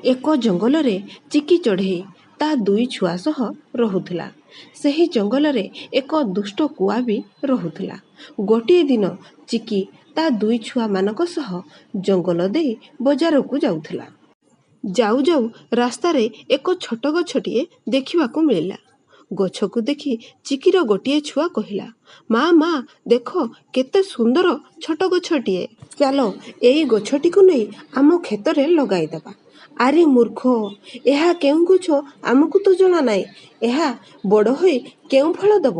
ଏକ ଜଙ୍ଗଲରେ ଚିକି ଚଢ଼େଇ ତା ଦୁଇ ଛୁଆ ସହ ରହୁଥିଲା। ସେହି ଜଙ୍ଗଲରେ ଏକ ଦୁଷ୍ଟ କୁଆ ବି ରହୁଥିଲା। ଗୋଟିଏ ଦିନ ଚିକି ତା ଦୁଇ ଛୁଆମାନଙ୍କ ସହ ଜଙ୍ଗଲ ଦେଇ ବଜାରକୁ ଯାଉଥିଲା। ଯାଉ ଯାଉ ରାସ୍ତାରେ ଏକ ଛୋଟ ଗଛଟିଏ ଦେଖିବାକୁ ମିଳିଲା। ଗଛକୁ ଦେଖି ଚିକିର ଗୋଟିଏ ଛୁଆ କହିଲା, ମା ମା ଦେଖ କେତେ ସୁନ୍ଦର ଛୋଟ ଗଛଟିଏ। ଚାଲ ଏଇ ଗଛଟିକୁ ନେଇ ଆମ କ୍ଷେତରେ ଲଗାଇଦେବା। ଆରେ ମୂର୍ଖ, ଏହା କେଉଁ ଗଛ ଆମକୁ ତ ଜଣା ନାହିଁ। ଏହା ବଡ଼ ହୋଇ କେଉଁ ଫଳ ଦେବ?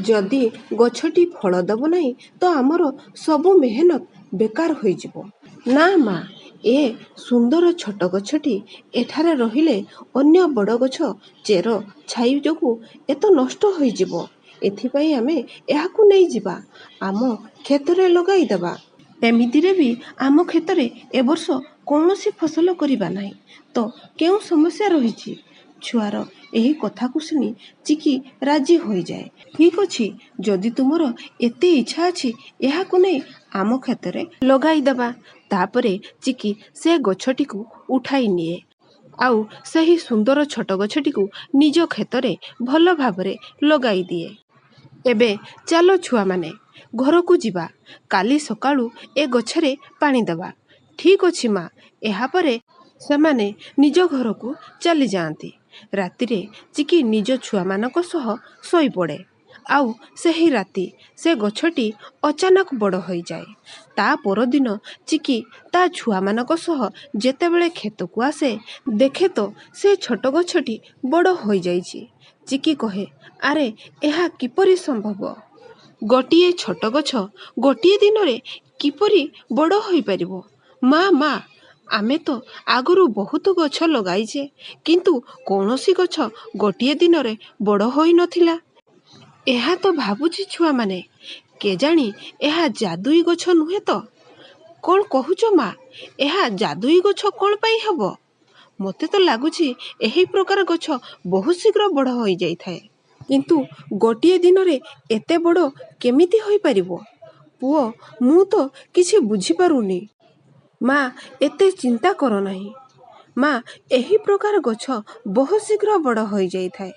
ଯଦି ଗଛଟି ଫଳ ଦେବ ନାହିଁ ତ ଆମର ସବୁ ମେହନତ ବେକାର ହୋଇଯିବ। ନା ମା, ଏ ସୁନ୍ଦର ଛୋଟ ଗଛଟି ଏଠାରେ ରହିଲେ ଅନ୍ୟ ବଡ଼ ଗଛ ଚେର ଛାଇ ଯୋଗୁଁ ଏତ ନଷ୍ଟ ହୋଇଯିବ। ଏଥିପାଇଁ ଆମେ ଏହାକୁ ନେଇଯିବା, ଆମ କ୍ଷେତରେ ଲଗାଇଦେବା। ଏମିତିରେ ବି ଆମ କ୍ଷେତରେ ଏ ବର୍ଷ କୌଣସି ଫସଲ କରିବା ନାହିଁ, ତ କେଉଁ ସମସ୍ୟା ରହିଛି? ଛୁଆର ଏହି କଥାକୁ ଶୁଣି ଚିକି ରାଜି ହୋଇଯାଏ। ଠିକ୍ ଅଛି, ଯଦି ତୁମର ଏତେ ଇଚ୍ଛା ଅଛି ଏହାକୁ ନେଇ ଆମ କ୍ଷେତରେ ଲଗାଇଦେବା। ତାପରେ ଚିକି ସେ ଗଛଟିକୁ ଉଠାଇ ନିଏ ଆଉ ସେହି ସୁନ୍ଦର ଛୋଟ ଗଛଟିକୁ ନିଜ କ୍ଷେତରେ ଭଲ ଭାବରେ ଲଗାଇ ଦିଏ। ଏବେ ଚାଲ ଛୁଆମାନେ, ଘରକୁ ଯିବା। କାଲି ସକାଳୁ ଏ ଗଛରେ ପାଣି ଦେବା। ଠିକ୍ ଅଛି ମା। ଏହାପରେ ସେମାନେ ନିଜ ଘରକୁ ଚାଲିଯାଆନ୍ତି। ରାତିରେ ଚିକି ନିଜ ଛୁଆମାନଙ୍କ ସହ ଶୋଇପଡ଼େ। ଆଉ ସେହି ରାତି ସେ ଗଛଟି ଅଚାନକ ବଡ଼ ହୋଇଯାଏ। ତା ପରଦିନ ଚିକି ତା ଛୁଆମାନଙ୍କ ସହ ଯେତେବେଳେ କ୍ଷେତକୁ ଆସେ, ଦେଖେ ତ ସେ ଛୋଟ ଗଛଟି ବଡ଼ ହୋଇଯାଇଛି। ଚିକି କହେ, ଆରେ ଏହା କିପରି ସମ୍ଭବ? ଗୋଟିଏ ଛୋଟ ଗଛ ଗୋଟିଏ ଦିନରେ କିପରି ବଡ଼ ହୋଇପାରିବ? ମା ମା, ଆମେ ତ ଆଗରୁ ବହୁତ ଗଛ ଲଗାଇଛେ, କିନ୍ତୁ କୌଣସି ଗଛ ଗୋଟିଏ ଦିନରେ ବଡ଼ ହୋଇନଥିଲା। ଏହା ତ ଭାବୁଛି ଛୁଆମାନେ, କେଜାଣି ଏହା ଯାଦୁଇ ଗଛ ନୁହେଁ ତ? କ'ଣ କହୁଛ ମା? ଏହା ଯାଦୁଇ ଗଛ କ'ଣ ପାଇଁ ହେବ? ମୋତେ ତ ଲାଗୁଛି ଏହି ପ୍ରକାର ଗଛ ବହୁତ ଶୀଘ୍ର ବଡ଼ ହୋଇଯାଇଥାଏ, କିନ୍ତୁ ଗୋଟିଏ ଦିନରେ ଏତେ ବଡ଼ କେମିତି ହୋଇପାରିବ? ପୁଅ, ମୁଁ ତ କିଛି ବୁଝିପାରୁନି। ମା, ଏତେ ଚିନ୍ତା କର ନାହିଁ। ମା, ଏହି ପ୍ରକାର ଗଛ ବହୁତ ଶୀଘ୍ର ବଡ଼ ହୋଇଯାଇଥାଏ।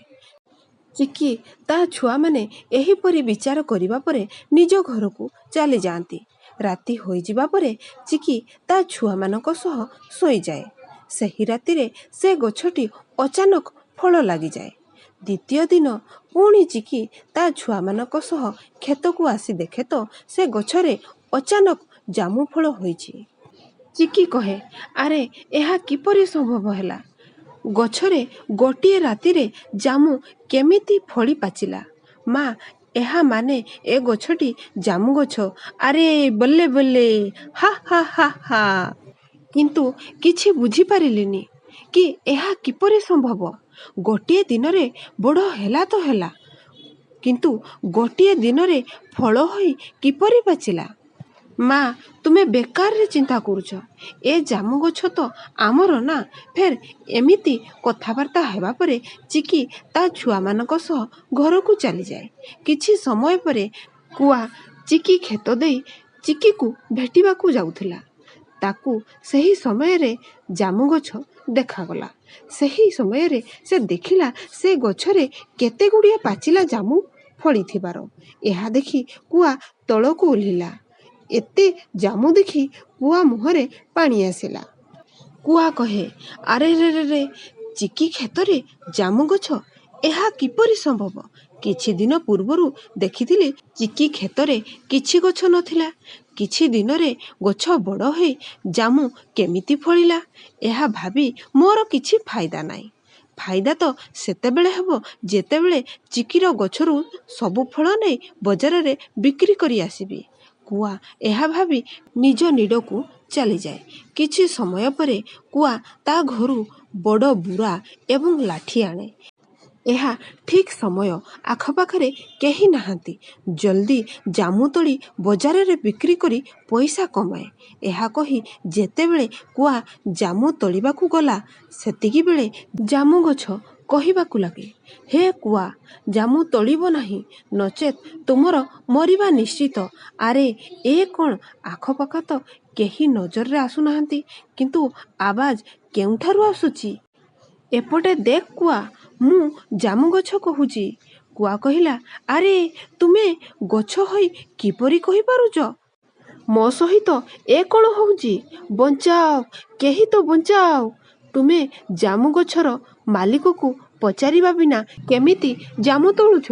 ଚିକି ତା ଛୁଆମାନେ ଏହିପରି ବିଚାର କରିବା ପରେ ନିଜ ଘରକୁ ଚାଲିଯାଆନ୍ତି। ରାତି ହୋଇଯିବା ପରେ ଚିକି ତା ଛୁଆମାନଙ୍କ ସହ ଶୋଇଯାଏ। ସେହି ରାତିରେ ସେ ଗଛଟି ଅଚାନକ ଫଳ ଲାଗିଯାଏ। ଦ୍ୱିତୀୟ ଦିନ ପୁଣି ଚିକି ତା ଛୁଆମାନଙ୍କ ସହ କ୍ଷେତକୁ ଆସି ଦେଖେ ତ ସେ ଗଛରେ ଅଚାନକ ଜାମୁ ଫଳ ହୋଇଛି। ଚିକି କହେ, ଆରେ ଏହା କିପରି ସମ୍ଭବ ହେଲା? ଗଛରେ ଗୋଟିଏ ରାତିରେ ଜାମୁ କେମିତି ଫଳି ପାଚିଲା? ମା, ଏହା ମାନେ ଏ ଗଛଟି ଜାମୁ ଗଛ। ଆରେ ବଲ୍ଲେ ବଲ୍ଲେ, ହା ହା ହା ହା। କିନ୍ତୁ କିଛି ବୁଝିପାରିଲିନି କି ଏହା କିପରି ସମ୍ଭବ? ଗୋଟିଏ ଦିନରେ ବଡ଼ ହେଲା ତ ହେଲା, କିନ୍ତୁ ଗୋଟିଏ ଦିନରେ ଫଳ ହୋଇ କିପରି ପାଚିଲା? ମା, ତୁମେ ବେକାରରେ ଚିନ୍ତା କରୁଛ। ଏ ଜାମୁ ଗଛ ତ ଆମର ନା। ଫେର ଏମିତି କଥାବାର୍ତ୍ତା ହେବା ପରେ ଚିକି ତା ଛୁଆମାନଙ୍କ ସହ ଘରକୁ ଚାଲିଯାଏ। କିଛି ସମୟ ପରେ କୁଆ ଚିକି କ୍ଷେତ ଦେଇ ଚିକିକୁ ଭେଟିବାକୁ ଯାଉଥିଲା। ତାକୁ ସେହି ସମୟରେ ଜାମୁ ଗଛ ଦେଖାଗଲା। ସେହି ସମୟରେ ସେ ଦେଖିଲା ସେ ଗଛରେ କେତେ ଗୁଡ଼ିଏ ପାଚିଲା ଜାମୁ ଫଳିଥିବାର। ଏହା ଦେଖି କୁଆ ତଳକୁ ଓହ୍ଲିଲା। ଏତେ ଜାମୁ ଦେଖି କୁଆ ମୁହଁରେ ପାଣି ଆସିଲା। କୁଆ କହେ, ଆରେ ରେ ରେ ରେ, ଚିକି କ୍ଷେତରେ ଜାମୁ ଗଛ, ଏହା କିପରି ସମ୍ଭବ? କିଛି ଦିନ ପୂର୍ବରୁ ଦେଖିଥିଲି ଚିକି କ୍ଷେତରେ କିଛି ଗଛ ନଥିଲା। କିଛି ଦିନରେ ଗଛ ବଡ଼ ହୋଇ ଜାମୁ କେମିତି ଫଳିଲା? ଏହା ଭାବି ମୋର କିଛି ଫାଇଦା ନାହିଁ। ଫାଇଦା ତ ସେତେବେଳେ ହେବ ଯେତେବେଳେ ଚିକିର ଗଛରୁ ସବୁ ଫଳ ନେଇ ବଜାରରେ ବିକ୍ରି କରି ଆସିବି। କୁଆ ଏହା ଭାବି ନିଜ ନିଡ଼କୁ ଚାଲିଯାଏ। କିଛି ସମୟ ପରେ କୁଆ ତା ଘରୁ ବଡ଼ ବୁରା ଏବଂ ଲାଠି ଆଣେ। ଏହା ଠିକ୍ ସମୟ, ଆଖପାଖରେ କେହି ନାହାନ୍ତି। ଜଲ୍ଦି ଜାମୁ ତୋଳି ବଜାରରେ ବିକ୍ରି କରି ପଇସା କମାଏ। ଏହା କହି ଯେତେବେଳେ କୁଆ ଜାମୁ ତୋଳିବାକୁ ଗଲା, ସେତିକିବେଳେ ଜାମୁ ଗଛ କହିବାକୁ ଲାଗେ, ହେ କୁଆ, ଜାମୁ ତୋଳିବ ନାହିଁ, ନଚେତ୍ ତୁମର ମରିବା ନିଶ୍ଚିତ। ଆରେ ଏ କ'ଣ, ଆଖପାଖ ତ କେହି ନଜରରେ ଆସୁନାହାନ୍ତି, କିନ୍ତୁ ଆବାଜ କେଉଁଠାରୁ ଆସୁଛି? ଏପଟେ ଦେଖ କୁଆ, ମୁଁ ଜାମୁ ଗଛ କହୁଛି। କୁଆ କହିଲା, ଆରେ ତୁମେ ଗଛ ହୋଇ କିପରି କହିପାରୁଛ? ମୋ ସହିତ ଏ କ'ଣ ହେଉଛି? ବଞ୍ଚାଅ, କେହି ତ ବଞ୍ଚାଅ। ତୁମେ ଜାମୁ ଗଛର ମାଲିକକୁ ପଚାରିବା ବିନା କେମିତି ଜାମୁ ତୋଳୁଛ?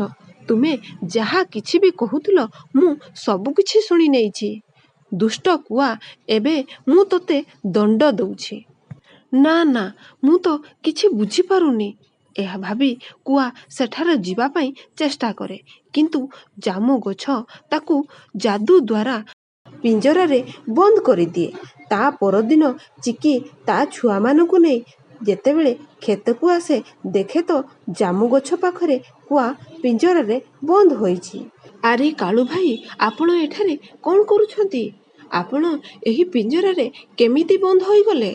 ତୁମେ ଯାହା କିଛି ବି କହୁଥିଲ ମୁଁ ସବୁ କିଛି ଶୁଣି ନେଇଛି। ଦୁଷ୍ଟ କୁଆ, ଏବେ ମୁଁ ତୋତେ ଦଣ୍ଡ ଦେଉଛି। ନା ନା, ମୁଁ ତ କିଛି ବୁଝିପାରୁନି। ଏହା ଭାବି କୁଆ ସେଠାରେ ଯିବା ପାଇଁ ଚେଷ୍ଟା କରେ, କିନ୍ତୁ ଜାମୁ ଗଛ ତାକୁ ଯାଦୁ ଦ୍ୱାରା ପିଞ୍ଜରାରେ ବନ୍ଦ କରିଦିଏ। ତା ପରଦିନ ଚିକି ତା ଛୁଆମାନଙ୍କୁ ନେଇ ଯେତେବେଳେ କ୍ଷେତକୁ ଆସେ, ଦେଖେ ତ ଜାମୁ ଗଛ ପାଖରେ କୁଆ ପିଞ୍ଜରାରେ ବନ୍ଦ ହୋଇଛି। ଆରେ କାଳୁ ଭାଇ, ଆପଣ ଏଠାରେ କ'ଣ କରୁଛନ୍ତି? ଆପଣ ଏହି ପିଞ୍ଜରାରେ କେମିତି ବନ୍ଦ ହୋଇଗଲେ?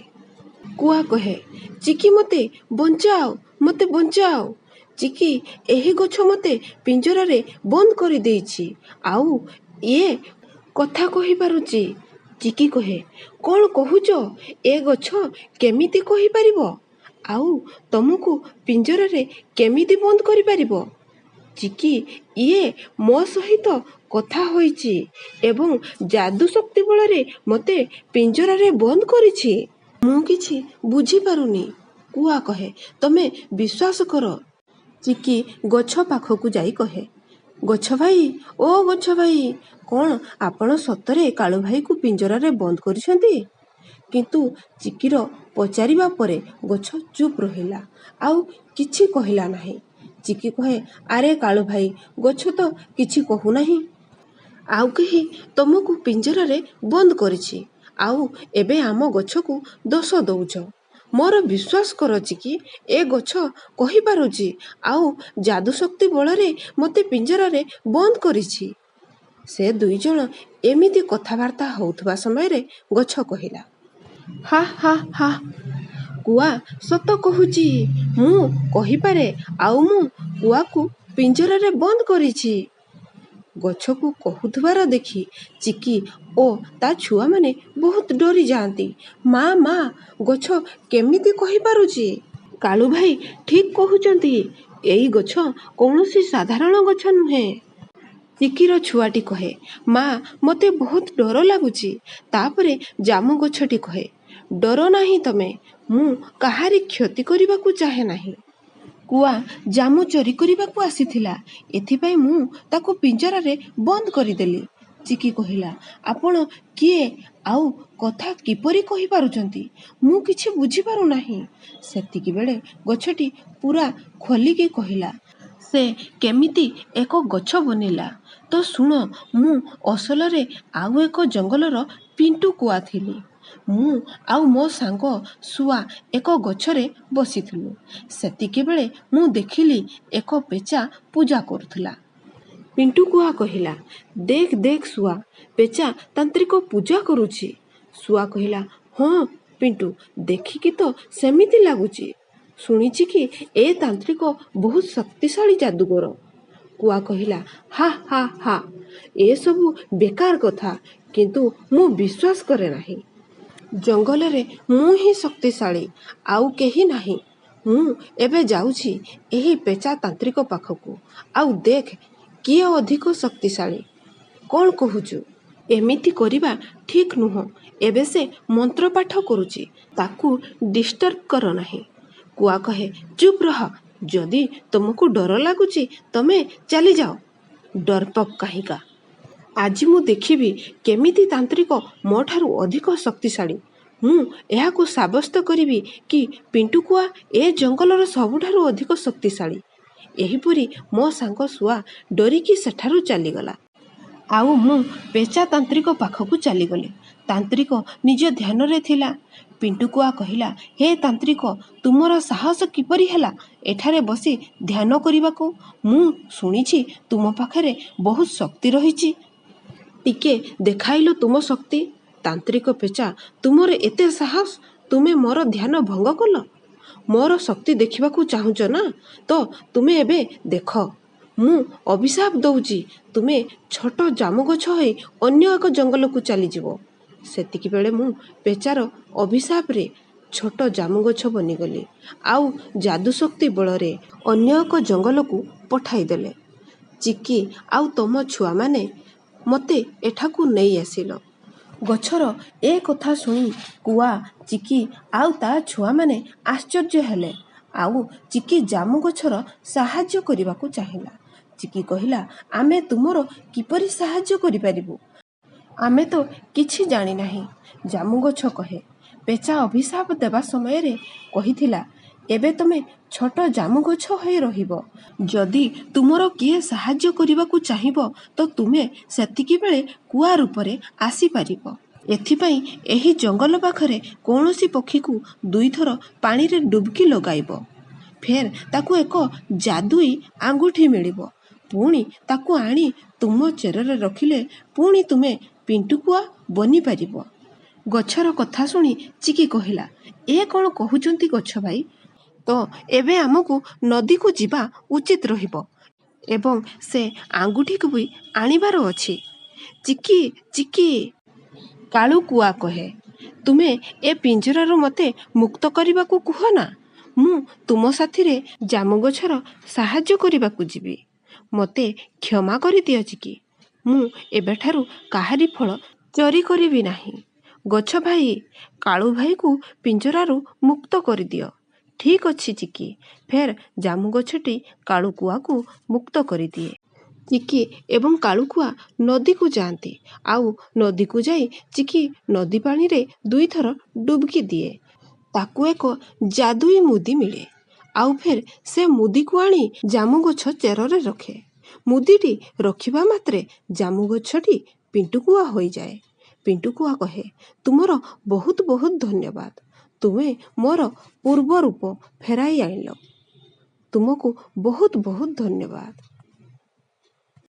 କୁଆ କହେ, ଚିକି ମୋତେ ବଞ୍ଚାଅ, ମୋତେ ବଞ୍ଚାଅ। ଚିକି, ଏହି ଗଛ ମୋତେ ପିଞ୍ଜରାରେ ବନ୍ଦ କରିଦେଇଛି, ଆଉ ଇଏ କଥା କହିପାରୁଛି। ଚିକି କହେ, କ'ଣ କହୁଛ? ଏ ଗଛ କେମିତି କହିପାରିବ? ଆଉ ତମକୁ ପିଞ୍ଜରାରେ କେମିତି ବନ୍ଦ କରିପାରିବ? ଚିକି, ଇଏ ମୋ ସହିତ କଥା ହୋଇଛି ଏବଂ ଯାଦୁ ଶକ୍ତି ବଳରେ ମୋତେ ପିଞ୍ଜରାରେ ବନ୍ଦ କରିଛି। ମୁଁ କିଛି ବୁଝିପାରୁନି। କୁଆ କହେ, ତମେ ବିଶ୍ୱାସ କର। ଚିକି ଗଛ ପାଖକୁ ଯାଇ କହେ, ଗଛ ଭାଇ, ଓ ଗଛ ଭାଇ, କ'ଣ ଆପଣ ସତରେ କାଳୁ ଭାଇକୁ ପିଞ୍ଜରାରେ ବନ୍ଦ କରିଛନ୍ତି? କିନ୍ତୁ ଚିକିର ପଚାରିବା ପରେ ଗଛ ଚୁପ୍ ରହିଲା, ଆଉ କିଛି କହିଲା ନାହିଁ। ଚିକି କହେ, ଆରେ କାଳୁ ଭାଇ, ଗଛ ତ କିଛି କହୁନାହିଁ। ଆଉ କେହି ତମକୁ ପିଞ୍ଜରାରେ ବନ୍ଦ କରିଛି, ଆଉ ଏବେ ଆମ ଗଛକୁ ଦୋଷ ଦେଉଛ। ମୋର ବିଶ୍ୱାସ କର ଚିକି, ଏ ଗଛ କହିପାରୁଛି, ଆଉ ଯାଦୁ ଶକ୍ତି ବଳରେ ମୋତେ ପିଞ୍ଜରାରେ ବନ୍ଦ କରିଛି। ସେ ଦୁଇଜଣ ଏମିତି କଥାବାର୍ତ୍ତା ହେଉଥିବା ସମୟରେ ଗଛ କହିଲା, ହା ହା ହା, କୁଆ ସତ କହୁଛି। ମୁଁ କହିପାରେ, ଆଉ ମୁଁ କୁଆକୁ ପିଞ୍ଜରାରେ ବନ୍ଦ କରିଛି। ଗଛକୁ କହୁଥିବାର ଦେଖି ଚିକି ଓ ତା ଛୁଆମାନେ ବହୁତ ଡରି ଯାଆନ୍ତି। ମା ମା, ଗଛ କେମିତି କହିପାରୁଛି? କାଳୁ ଭାଇ ଠିକ୍ କହୁଛନ୍ତି, ଏଇ ଗଛ କୌଣସି ସାଧାରଣ ଗଛ ନୁହେଁ। ଚିକିର ଛୁଆଟି କହେ, ମା, ମୋତେ ବହୁତ ଡର ଲାଗୁଛି। ତାପରେ ଜାମୁ ଗଛଟି କହେ, ଡର ନାହିଁ ତମେ, ମୁଁ କାହାରି କ୍ଷତି କରିବାକୁ ଚାହେଁ ନାହିଁ। କୁଆ ଜାମୁ ଚୋରି କରିବାକୁ ଆସିଥିଲା, ଏଥିପାଇଁ ମୁଁ ତାକୁ ପିଞ୍ଜରାରେ ବନ୍ଦ କରିଦେଲି। ଚିକି କହିଲା, ଆପଣ କିଏ ଆଉ କଥା କିପରି କହିପାରୁଛନ୍ତି? ମୁଁ କିଛି ବୁଝିପାରୁନାହିଁ। ସେତିକିବେଳେ ଗଛଟି ପୁରା ଖୋଲିକି କହିଲା, ସେ କେମିତି ଏକ ଗଛ ବନିଲା। ତ ଶୁଣ, ମୁଁ ଅସଲରେ ଆଉ ଏକ ଜଙ୍ଗଲର ପିଣ୍ଟୁ କୁଆ ଥିଲି। ମୁଁ ଆଉ ମୋ ସାଙ୍ଗ ଶୁଆ ଏକ ଗଛରେ ବସିଥିଲୁ। ସେତିକିବେଳେ ମୁଁ ଦେଖିଲି ଏକ ପେଚା ପୂଜା କରୁଥିଲା। ପିଣ୍ଟୁ କୁଆ କହିଲା, ଦେଖ ଦେଖ ଶୁଆ, ପେଚା ତାନ୍ତ୍ରିକ ପୂଜା କରୁଛି। ଶୁଆ କହିଲା, ହଁ ପିଣ୍ଟୁ, ଦେଖିକି ତ ସେମିତି ଲାଗୁଛି। ଶୁଣିଛି କି ଏ ତାନ୍ତ୍ରିକ ବହୁତ ଶକ୍ତିଶାଳୀ ଯାଦୁଗର। କୁଆ କହିଲା, ହା ହା ହା, ଏସବୁ ବେକାର କଥା, କିନ୍ତୁ ମୁଁ ବିଶ୍ୱାସ କରେ ନାହିଁ। ଜଙ୍ଗଲରେ ମୁଁ ହିଁ ଶକ୍ତିଶାଳୀ, ଆଉ କେହି ନାହିଁ। ମୁଁ ଏବେ ଯାଉଛି ଏହି ପେଚା ତାନ୍ତ୍ରିକ ପାଖକୁ, ଆଉ ଦେଖ କିଏ ଅଧିକ ଶକ୍ତିଶାଳୀ। କ'ଣ କହୁଛୁ? ଏମିତି କରିବା ଠିକ୍ ନୁହଁ। ଏବେ ସେ ମନ୍ତ୍ର ପାଠ କରୁଛି, ତାକୁ ଡିଷ୍ଟର୍ବ କର ନାହିଁ। କୁଆ କହେ, ଚୁପ୍ ରହ, ଯଦି ତୁମକୁ ଡର ଲାଗୁଛି ତମେ ଚାଲିଯାଅ, ଡରପୋକ କାହିଁକା। ଆଜି ମୁଁ ଦେଖିବି କେମିତି ତାନ୍ତ୍ରିକ ମୋ ଠାରୁ ଅଧିକ ଶକ୍ତିଶାଳୀ। ମୁଁ ଏହାକୁ ସାବ୍ୟସ୍ତ କରିବି କି ପିଣ୍ଟୁ କୁଆ ଏ ଜଙ୍ଗଲର ସବୁଠାରୁ ଅଧିକ ଶକ୍ତିଶାଳୀ। ଏହିପରି ମୋ ସାଙ୍ଗ ଶୁଆ ଡରିକି ସେଠାରୁ ଚାଲିଗଲା, ଆଉ ମୁଁ ପେଚା ତାନ୍ତ୍ରିକ ପାଖକୁ ଚାଲିଗଲି। ତାନ୍ତ୍ରିକ ନିଜ ଧ୍ୟାନରେ ଥିଲା। ପିଣ୍ଟୁ କୁଆ କହିଲା, ହେ ତାନ୍ତ୍ରିକ, ତୁମର ସାହସ କିପରି ହେଲା ଏଠାରେ ବସି ଧ୍ୟାନ କରିବାକୁ? ମୁଁ ଶୁଣିଛି ତୁମ ପାଖରେ ବହୁତ ଶକ୍ତି ରହିଛି। ଟିକେ ଦେଖାଇଲ ତୁମ ଶକ୍ତି। ତାନ୍ତ୍ରିକ ପେଚା, ତୁମର ଏତେ ସାହସ, ତୁମେ ମୋର ଧ୍ୟାନ ଭଙ୍ଗ କଲ। ମୋର ଶକ୍ତି ଦେଖିବାକୁ ଚାହୁଁଛ ନା? ତ ତୁମେ ଏବେ ଦେଖ। ମୁଁ ଅଭିଶାପ ଦେଉଛି, ତୁମେ ଛୋଟ ଜାମୁ ଗଛ ହୋଇ ଅନ୍ୟ ଏକ ଜଙ୍ଗଲକୁ ଚାଲିଯିବ। ସେତିକିବେଳେ ମୁଁ ପେଚାର ଅଭିଶାପରେ ଛୋଟ ଜାମୁଗଛ ବନିଗଲି ଆଉ ଯାଦୁଶକ୍ତି ବଳରେ ଅନ୍ୟ ଏକ ଜଙ୍ଗଲକୁ ପଠାଇଦେଲେ। ଚିକି ଆଉ ତମ ଛୁଆମାନେ ମୋତେ ଏଠାକୁ ନେଇ ଆସିଲ। ଗଛର ଏ କଥା ଶୁଣି କୁଆ, ଚିକି ଆଉ ତା ଛୁଆମାନେ ଆଶ୍ଚର୍ଯ୍ୟ ହେଲେ। ଆଉ ଚିକି ଜାମୁଗଛର ସାହାଯ୍ୟ କରିବାକୁ ଚାହିଁଲା। ଚିକି କହିଲା, ଆମେ ତୁମର କିପରି ସାହାଯ୍ୟ କରିପାରିବୁ? ଆମେ ତ କିଛି ଜାଣିନାହିଁ। ଜାମୁଗଛ କହେ, ପେଚା ଅଭିଶାପ ଦେବା ସମୟରେ କହିଥିଲା, ଏବେ ତମେ ଛୋଟ ଜାମୁଗଛ ହୋଇ ରହିବ। ଯଦି ତୁମର କିଏ ସାହାଯ୍ୟ କରିବାକୁ ଚାହିଁବ ତ ତୁମେ ସେତିକିବେଳେ କୁଆ ରୂପରେ ଆସିପାରିବ। ଏଥିପାଇଁ ଏହି ଜଙ୍ଗଲ ପାଖରେ କୌଣସି ପକ୍ଷୀକୁ 2 ଥର ପାଣିରେ ଡୁବକି ଲଗାଇବ। ଫେର ତାକୁ ଏକ ଯାଦୁଇ ଆଙ୍ଗୁଠି ମିଳିବ। ପୁଣି ତାକୁ ଆଣି ତୁମ ଚେରରେ ରଖିଲେ ପୁଣି ତୁମେ ପିଣ୍ଟୁକୁଆ ବନିପାରିବ। ଗଛର କଥା ଶୁଣି ଚିକି କହିଲା, ଏ କ'ଣ କହୁଛନ୍ତି ଗଛ ଭାଇ? ତ ଏବେ ଆମକୁ ନଦୀକୁ ଯିବା ଉଚିତ ରହିବ ଏବଂ ସେ ଆଙ୍ଗୁଠିକୁ ବି ଆଣିବାର ଅଛି। ଚିକି, ଚିକି, କାଳୁକୁଆ କହେ, ତୁମେ ଏ ପିଞ୍ଜରାରୁ ମୋତେ ମୁକ୍ତ କରିବାକୁ କୁହ ନା। ମୁଁ ତୁମ ସାଥିରେ ଜାମୁଗଛର ସାହାଯ୍ୟ କରିବାକୁ ଯିବି। ମୋତେ କ୍ଷମା କରିଦିଅ ଚିକି। ମୁଁ ଏବେଠାରୁ କାହାରି ଫଳ ଚୋରି କରିବି ନାହିଁ। ଗଛ ଭାଇ, କାଳୁ ଭାଇକୁ ପିଞ୍ଜରାରୁ ମୁକ୍ତ କରିଦିଅ। ଠିକ୍ ଅଛି ଚିକି। ଫେର ଜାମୁଗଛଟି କାଳୁକୁଆକୁ ମୁକ୍ତ କରିଦିଏ। ଚିକି ଏବଂ କାଳୁକୁଆ ନଦୀକୁ ଯାଆନ୍ତି ଆଉ ନଦୀକୁ ଯାଇ ଚିକି ନଦୀ ପାଣିରେ 2 ଥର ଡୁବକି ଦିଏ। ତାକୁ ଏକ ଯାଦୁଇ ମୁଦି ମିଳେ। ଆଉ ଫେର ସେ ମୁଦିକୁ ଆଣି ଜାମୁଗଛ ଚେରରେ ରଖେ। ମୁଦିଟି ରଖିବା ମାତ୍ରେ ଜାମୁଗଛଟି ପିଣ୍ଟୁକୁଆ ହୋଇଯାଏ। ପିଣ୍ଟୁକୁଆ କହେ, ତୁମର ବହୁତ ବହୁତ ଧନ୍ୟବାଦ। ତୁମେ ମୋର ପୂର୍ବ ରୂପ ଫେରାଇ ଆଣିଲ। ତୁମକୁ ବହୁତ ବହୁତ ଧନ୍ୟବାଦ।